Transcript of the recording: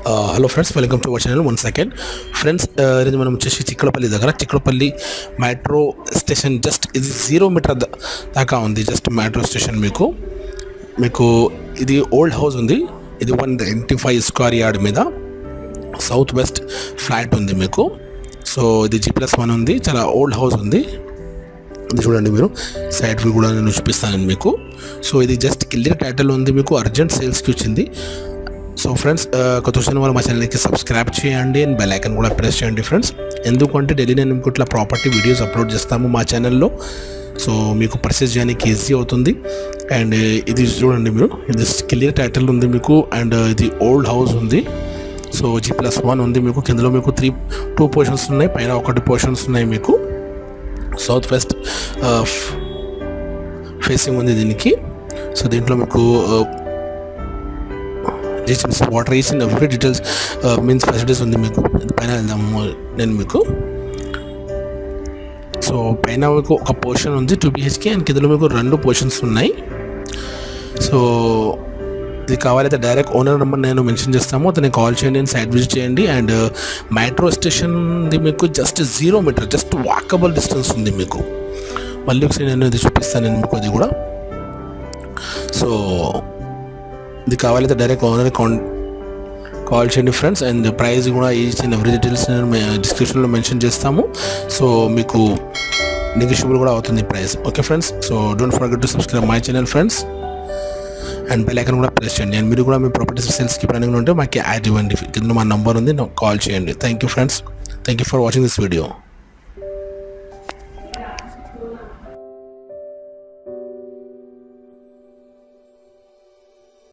Hello friends, welcome to our channel. 1 second friends, ఇది మనం వచ్చేసి చిక్కడపల్లి దగ్గర, చిక్కడపల్లి మెట్రో స్టేషన్ జస్ట్ ఇది 0 మీటర్ దాకా ఉంది. జస్ట్ మెట్రో స్టేషన్ మీకు ఇది ఓల్డ్ హౌస్ ఉంది. ఇది 195 స్క్వేర్ యార్డ్ మీద సౌత్ వెస్ట్ ఫ్లాట్ ఉంది మీకు. సో ఇది G+1 ఉంది, చాలా ఓల్డ్ హౌస్ ఉంది. ఇది చూడండి, మీరు సైడ్ వ్యూ కూడా నేను చూపిస్తాను మీకు. సో ఇది జస్ట్ క్లియర్ టైటిల్ ఉంది మీకు, అర్జెంట్ సేల్స్కి వచ్చింది. సో ఫ్రెండ్స్, కొత్త వచ్చిన వాళ్ళు మా ఛానల్కి సబ్స్క్రైబ్ చేయండి అండ్ బెల్ ఐకాన్ కూడా ప్రెస్ చేయండి ఫ్రెండ్స్. ఎందుకంటే డైలీ నేను మీకు ఇట్లా ప్రాపర్టీ వీడియోస్ అప్లోడ్ చేస్తాము మా ఛానల్లో. సో మీకు పర్చేస్ చేయడానికి ఈజీ అవుతుంది. అండ్ ఇది చూడండి మీరు, ఇది క్లియర్ టైటిల్ ఉంది మీకు. అండ్ ఇది ఓల్డ్ హౌస్ ఉంది. సో G+1 ఉంది మీకు. కిందలో మీకు 2 పోర్షన్స్ ఉన్నాయి, పైన 1 పోర్షన్స్ ఉన్నాయి మీకు. సౌత్ వెస్ట్ ఫేసింగ్ ఉంది దీనికి. సో దీంట్లో మీకు వాటర్ వేసిన ఎవ్రీ డీటెయిల్స్ మీన్స్ ఫెసిలిటీస్ ఉంది మీకు. పైన వెళ్దాము నేను మీకు. సో పైన మీకు ఒక పోర్షన్ ఉంది 2 BHK, అండ్ కిందలో మీకు 2 పోర్షన్స్ ఉన్నాయి. సో ఇది కావాలైతే డైరెక్ట్ ఓనర్ నెంబర్ నేను మెన్షన్ చేస్తాము, అతనికి కాల్ చేయండి అండ్ సైట్ విజిట్ చేయండి. అండ్ మెట్రో స్టేషన్ది మీకు just 0 meter, just walkable distance ఉంది మీకు. మళ్ళీ ఒకసారి నేను ఇది చూపిస్తాను నేను మీకు. అది కూడా సో ఇది కావాలైతే డైరెక్ట్ ఓనర్ కాల్ చేయండి ఫ్రెండ్స్. అండ్ ప్రైస్ కూడా ఈచ్ అండ్ ఎవ్రీ డీటెయిల్స్ నేను డిస్క్రిప్షన్లో మెన్షన్ చేస్తాము. సో మీకు నెగోషియబుల్ కూడా అవుతుంది price. Okay friends, so don't forget to subscribe my channel friends. And bell icon కూడా ప్రెస్ చేయండి. అండ్ మీరు కూడా మీ ప్రాపర్టీస్ సేల్స్కి ప్లానింగ్ ఉంటే మాకు యాడ్ ఇవ్వండి. కింద మా నంబర్ ఉంది, నాకు కాల్ చేయండి. Thank you friends, thank you for watching this video.